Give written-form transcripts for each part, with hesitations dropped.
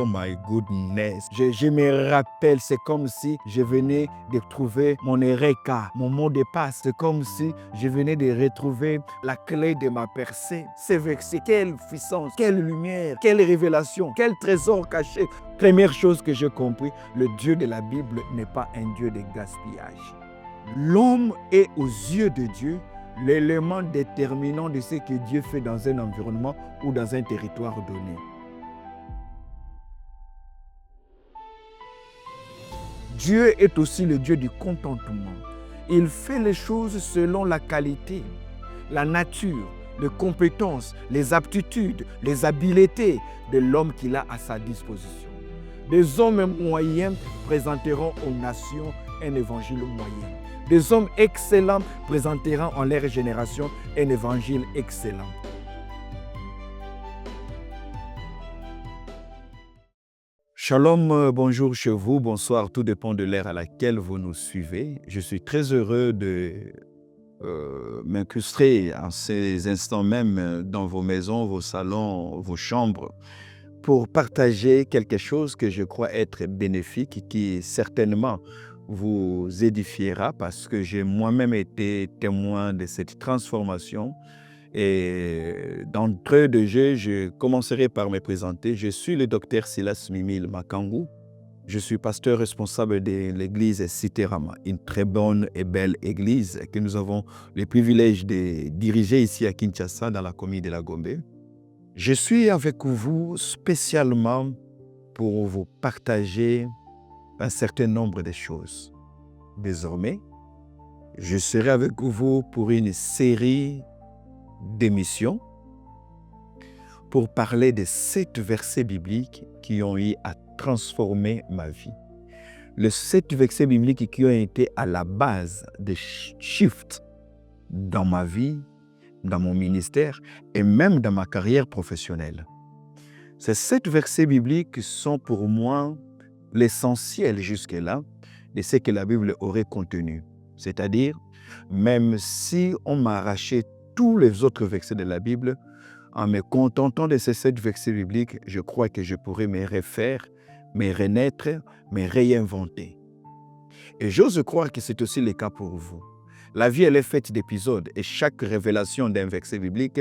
Oh my goodness. Je me rappelle, c'est comme si je venais de trouver mon Eureka, mon mot de passe. C'est comme si je venais de retrouver la clé de ma percée. C'est vexé. Quelle puissance, quelle lumière, quelle révélation, quel trésor caché. Première chose que j'ai compris, le Dieu de la Bible n'est pas un Dieu de gaspillage. L'homme est aux yeux de Dieu l'élément déterminant de ce que Dieu fait dans un environnement ou dans un territoire donné. Dieu est aussi le Dieu du contentement. Il fait les choses selon la qualité, la nature, les compétences, les aptitudes, les habiletés de l'homme qu'il a à sa disposition. Des hommes moyens présenteront aux nations un évangile moyen. Des hommes excellents présenteront en leur génération un évangile excellent. Shalom, bonjour chez vous, bonsoir, tout dépend de l'ère à laquelle vous nous suivez. Je suis très heureux de m'incruster en ces instants même dans vos maisons, vos salons, vos chambres, pour partager quelque chose que je crois être bénéfique et qui certainement vous édifiera parce que j'ai moi-même été témoin de cette transformation. Et d'entrée de jeu, je commencerai par me présenter. Je suis le docteur Silas Mimile Makangu. Je suis pasteur responsable de l'église Cité Rama, une très bonne et belle église que nous avons le privilège de diriger ici à Kinshasa, dans la commune de la Gombe. Je suis avec vous spécialement pour vous partager un certain nombre de choses. Désormais, je serai avec vous pour une série d'émissions pour parler de 7 versets bibliques qui ont eu à transformer ma vie. Les 7 versets bibliques qui ont été à la base des shifts dans ma vie, dans mon ministère et même dans ma carrière professionnelle. Ces 7 versets bibliques sont pour moi l'essentiel jusque-là de ce que la Bible aurait contenu. C'est-à-dire, même si on m'a arraché tous les autres versets de la Bible, en me contentant de ces 7 versets bibliques, je crois que je pourrais me refaire, me renaître, me réinventer. Et j'ose croire que c'est aussi le cas pour vous. La vie, elle est faite d'épisodes et chaque révélation d'un verset biblique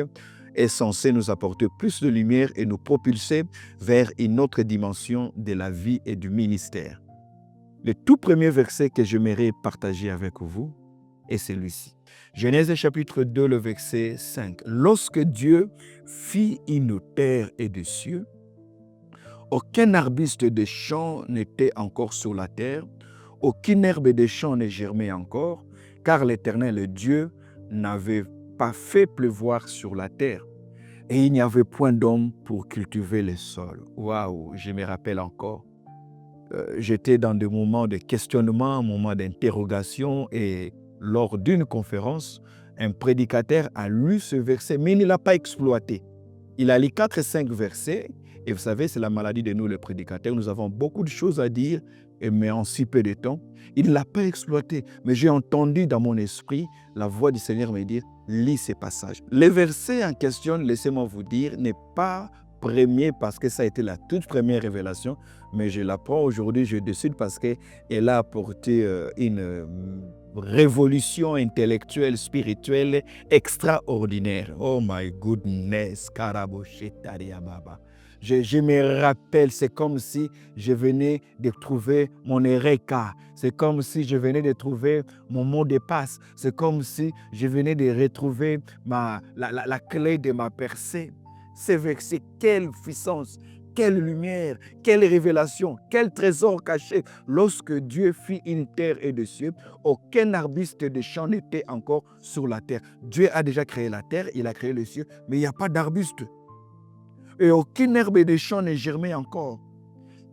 est censée nous apporter plus de lumière et nous propulser vers une autre dimension de la vie et du ministère. Le tout premier verset que j'aimerais partager avec vous est celui-ci. Genèse chapitre 2, le verset 5. Lorsque Dieu fit une terre et des cieux, aucun arbuste de champ n'était encore sur la terre, aucune herbe de champ ne germait encore, car l'Éternel Dieu n'avait pas fait pleuvoir sur la terre. Et il n'y avait point d'homme pour cultiver le sol. Waouh, je me rappelle encore. J'étais dans des moments de questionnement, moments d'interrogation et lors d'une conférence, un prédicateur a lu ce verset, mais il ne l'a pas exploité. Il a lu 4 et 5 versets, et vous savez, c'est la maladie de nous, les prédicateurs. Nous avons beaucoup de choses à dire, mais en si peu de temps. Il ne l'a pas exploité, mais j'ai entendu dans mon esprit la voix du Seigneur me dire, lis ces passages. Le verset en question, laissez-moi vous dire, n'est pas premier parce que ça a été la toute première révélation, mais je l'apprends aujourd'hui, je décide parce qu'elle a apporté une révolution intellectuelle, spirituelle extraordinaire. Oh my goodness, Karaboshetariababa. Je me rappelle, c'est comme si je venais de trouver mon Eureka. C'est comme si je venais de trouver mon mot de passe. C'est comme si je venais de retrouver la clé de ma percée. C'est quelle puissance, quelle lumière, quelle révélation, quel trésor caché. Lorsque Dieu fit une terre et des cieux, aucun arbuste de champ n'était encore sur la terre. Dieu a déjà créé la terre, il a créé les cieux, mais il n'y a pas d'arbuste. Et aucune herbe de champ ne germait encore,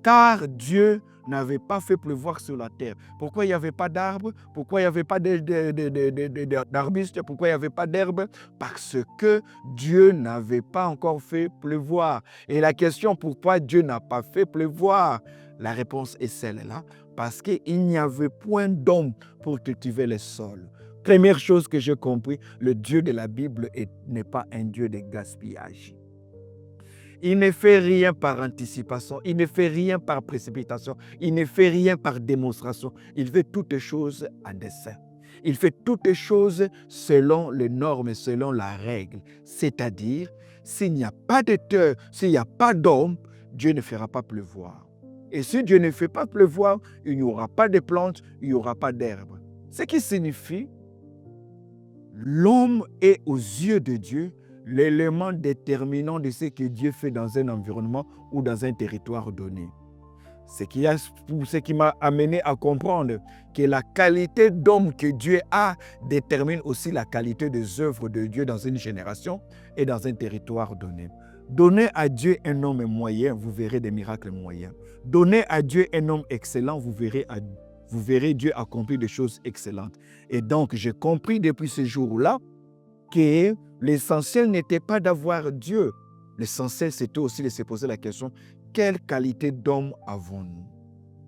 car Dieu n'avait pas fait pleuvoir sur la terre. Pourquoi il n'y avait pas d'arbres? Pourquoi il n'y avait pas d'arbustes? Pourquoi il n'y avait pas d'herbe? Parce que Dieu n'avait pas encore fait pleuvoir. Et la question, pourquoi Dieu n'a pas fait pleuvoir? La réponse est celle-là, parce qu'il n'y avait point d'homme pour cultiver le sol. Première chose que j'ai compris, le Dieu de la Bible n'est pas un Dieu de gaspillage. Il ne fait rien par anticipation, il ne fait rien par précipitation, il ne fait rien par démonstration. Il fait toutes choses à dessein. Il fait toutes choses selon les normes, selon la règle. C'est-à-dire, s'il n'y a pas de terre, s'il n'y a pas d'homme, Dieu ne fera pas pleuvoir. Et si Dieu ne fait pas pleuvoir, il n'y aura pas de plantes, il n'y aura pas d'herbe. Ce qui signifie, l'homme est aux yeux de Dieu l'élément déterminant de ce que Dieu fait dans un environnement ou dans un territoire donné. Ce qui m'a amené à comprendre que la qualité d'homme que Dieu a détermine aussi la qualité des œuvres de Dieu dans une génération et dans un territoire donné. Donnez à Dieu un homme moyen, vous verrez des miracles moyens. Donnez à Dieu un homme excellent, vous verrez Dieu accomplir des choses excellentes. Et donc, j'ai compris depuis ce jour-là que l'essentiel n'était pas d'avoir Dieu. L'essentiel, c'était aussi de se poser la question, quelle qualité d'homme avons-nous?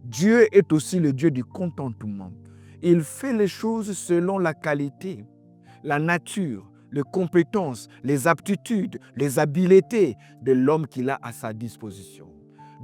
Dieu est aussi le Dieu du contentement. Il fait les choses selon la qualité, la nature, les compétences, les aptitudes, les habiletés de l'homme qu'il a à sa disposition.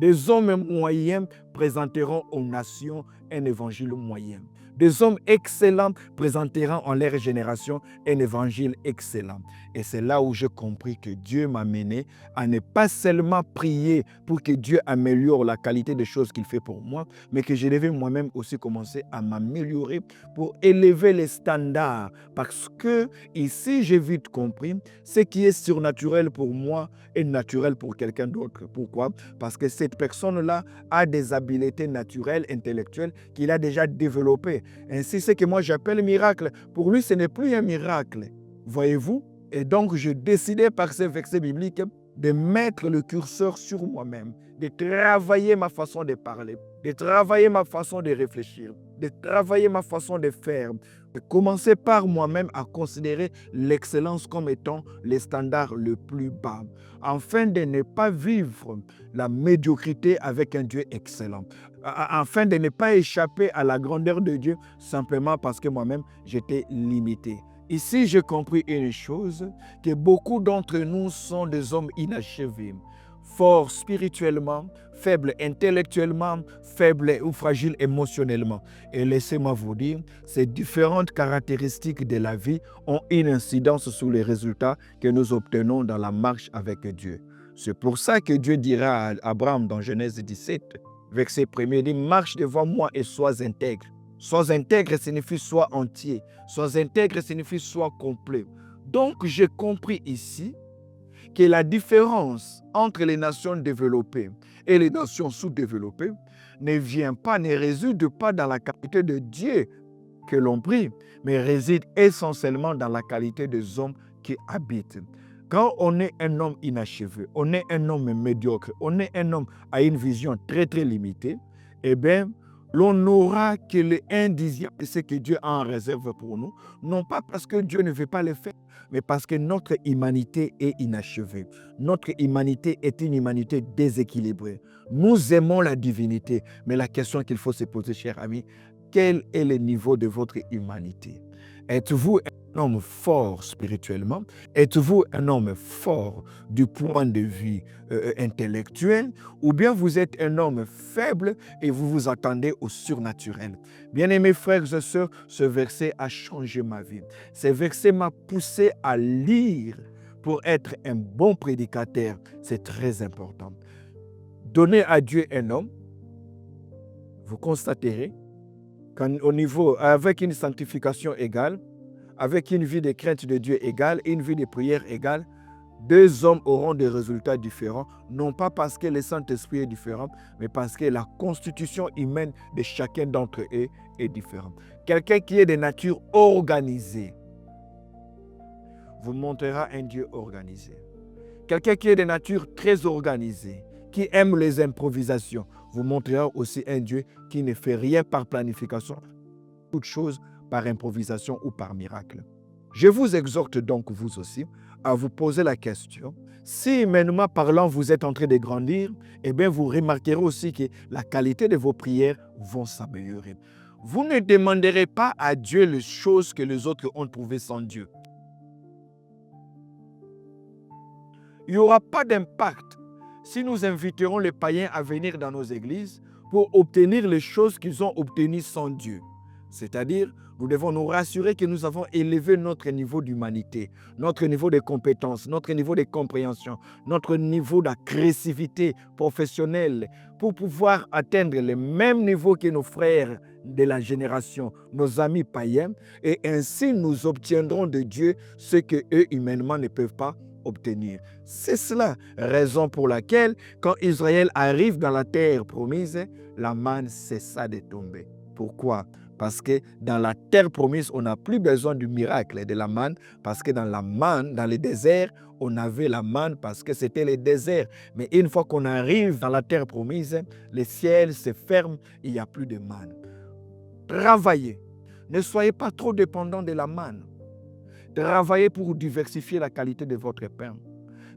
Des hommes moyens présenteront aux nations un évangile moyen. Des hommes excellents présenteront en leur génération un évangile excellent. Et c'est là où j'ai compris que Dieu m'a mené à ne pas seulement prier pour que Dieu améliore la qualité des choses qu'il fait pour moi, mais que je devais moi-même aussi commencer à m'améliorer pour élever les standards. Parce que ici, j'ai vite compris, ce qui est surnaturel pour moi est naturel pour quelqu'un d'autre. Pourquoi? Parce que cette personne-là a des habiletés naturelles, intellectuelles qu'il a déjà développées. Ainsi, ce que moi j'appelle miracle, pour lui, ce n'est plus un miracle. Voyez-vous? Et donc, je décidais par ces versets bibliques de mettre le curseur sur moi-même, de travailler ma façon de parler, de travailler ma façon de réfléchir, de travailler ma façon de faire, de commencer par moi-même à considérer l'excellence comme étant le standard le plus bas, afin de ne pas vivre la médiocrité avec un Dieu excellent, afin de ne pas échapper à la grandeur de Dieu simplement parce que moi-même j'étais limité. Ici, j'ai compris une chose, que beaucoup d'entre nous sont des hommes inachevés, forts spirituellement, faibles intellectuellement, faibles ou fragiles émotionnellement. Et laissez-moi vous dire, ces différentes caractéristiques de la vie ont une incidence sur les résultats que nous obtenons dans la marche avec Dieu. C'est pour ça que Dieu dira à Abraham dans Genèse 17, verset 1er, il dit, marche devant moi et sois intègre. Sois intègre signifie sois entier. Sois intègre signifie sois complet. Donc, j'ai compris ici que la différence entre les nations développées et les nations sous-développées ne vient pas, ne réside pas dans la qualité de Dieu que l'on prie, mais réside essentiellement dans la qualité des hommes qui habitent. Quand on est un homme inachevé, on est un homme médiocre, on est un homme à une vision très très limitée, eh bien, l'on n'aura que le 1/10 de ce que Dieu a en réserve pour nous, non pas parce que Dieu ne veut pas le faire, mais parce que notre humanité est inachevée. Notre humanité est une humanité déséquilibrée. Nous aimons la divinité, mais la question qu'il faut se poser, cher ami, quel est le niveau de votre humanité? Êtes-vous un homme fort spirituellement? Êtes-vous un homme fort du point de vue intellectuel? Ou bien vous êtes un homme faible et vous vous attendez au surnaturel? Bien-aimés frères et sœurs, ce verset a changé ma vie. Ce verset m'a poussé à lire pour être un bon prédicateur. C'est très important. Donnez à Dieu un homme, vous constaterez qu'au niveau, avec une sanctification égale, avec une vie de crainte de Dieu égale et une vie de prière égale, deux hommes auront des résultats différents, non pas parce que le Saint-Esprit est différent, mais parce que la constitution humaine de chacun d'entre eux est différente. Quelqu'un qui est de nature organisée vous montrera un Dieu organisé. Quelqu'un qui est de nature très organisée, qui aime les improvisations, vous montrera aussi un Dieu qui ne fait rien par planification, toute chose par improvisation ou par miracle. Je vous exhorte donc, vous aussi, à vous poser la question, si humainement parlant, vous êtes en train de grandir, eh bien, vous remarquerez aussi que la qualité de vos prières vont s'améliorer. Vous ne demanderez pas à Dieu les choses que les autres ont trouvées sans Dieu. Il n'y aura pas d'impact si nous inviterons les païens à venir dans nos églises pour obtenir les choses qu'ils ont obtenues sans Dieu. C'est-à-dire, nous devons nous rassurer que nous avons élevé notre niveau d'humanité, notre niveau de compétences, notre niveau de compréhension, notre niveau d'agressivité professionnelle pour pouvoir atteindre le même niveau que nos frères de la génération, nos amis païens, et ainsi nous obtiendrons de Dieu ce que eux humainement ne peuvent pas obtenir. C'est cela, raison pour laquelle, quand Israël arrive dans la terre promise, la manne cessa de tomber. Pourquoi? Parce que dans la terre promise, on n'a plus besoin du miracle de la manne, parce que dans la manne, dans le désert, on avait la manne parce que c'était le désert. Mais une fois qu'on arrive dans la terre promise, le ciel se ferme, il n'y a plus de manne. Travaillez. Ne soyez pas trop dépendants de la manne. Travaillez pour diversifier la qualité de votre pain.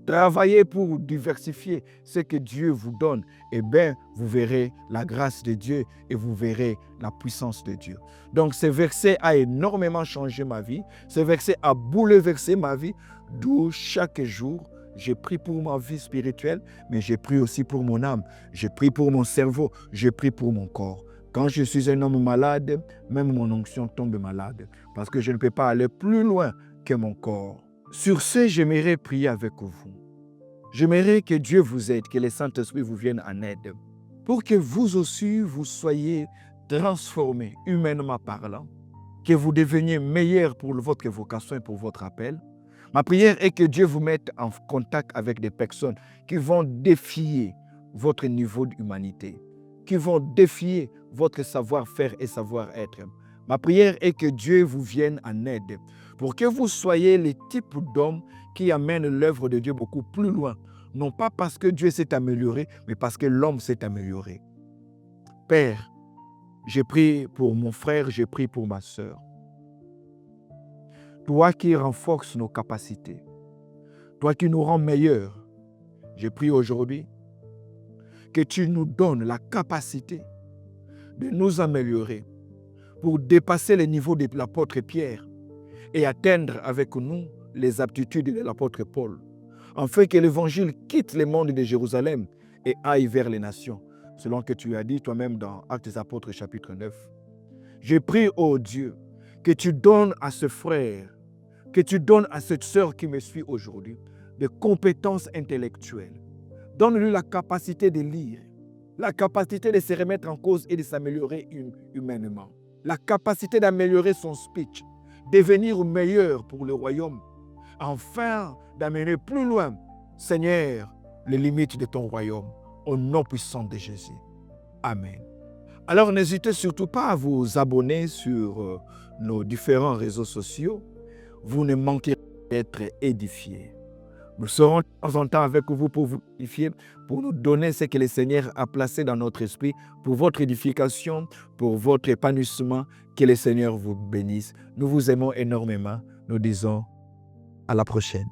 Travaillez pour diversifier ce que Dieu vous donne. Eh bien, vous verrez la grâce de Dieu et vous verrez la puissance de Dieu. Donc, ce verset a énormément changé ma vie. Ce verset a bouleversé ma vie. D'où chaque jour, j'ai prié pour ma vie spirituelle, mais j'ai prié aussi pour mon âme. J'ai prié pour mon cerveau. J'ai prié pour mon corps. Quand je suis un homme malade, même mon onction tombe malade. Parce que je ne peux pas aller plus loin que mon corps. Sur ce, j'aimerais prier avec vous. J'aimerais que Dieu vous aide, que le Saint-Esprit vous vienne en aide, pour que vous aussi, vous soyez transformés, humainement parlant, que vous deveniez meilleurs pour votre vocation et pour votre appel. Ma prière est que Dieu vous mette en contact avec des personnes qui vont défier votre niveau d'humanité, qui vont défier votre savoir-faire et savoir-être. Ma prière est que Dieu vous vienne en aide pour que vous soyez le type d'homme qui amène l'œuvre de Dieu beaucoup plus loin. Non pas parce que Dieu s'est amélioré, mais parce que l'homme s'est amélioré. Père, j'ai prié pour mon frère, j'ai prié pour ma sœur. Toi qui renforces nos capacités, toi qui nous rends meilleurs, j'ai prié aujourd'hui que tu nous donnes la capacité de nous améliorer pour dépasser le niveau de l'apôtre Pierre et atteindre avec nous les aptitudes de l'apôtre Paul, afin que l'évangile quitte le monde de Jérusalem et aille vers les nations, selon que tu as dit toi-même dans Actes des Apôtres chapitre 9. Je prie, ô Dieu, que tu donnes à ce frère, que tu donnes à cette sœur qui me suit aujourd'hui, des compétences intellectuelles. Donne-lui la capacité de lire, la capacité de se remettre en cause et de s'améliorer humainement, la capacité d'améliorer son speech, devenir meilleur pour le royaume, enfin d'amener plus loin, Seigneur, les limites de ton royaume, au nom puissant de Jésus. Amen. Alors n'hésitez surtout pas à vous abonner sur nos différents réseaux sociaux. Vous ne manquerez d'être édifiés. Nous serons de temps en temps avec vous pour vous édifier, pour nous donner ce que le Seigneur a placé dans notre esprit, pour votre édification, pour votre épanouissement. Que le Seigneur vous bénisse. Nous vous aimons énormément. Nous disons à la prochaine.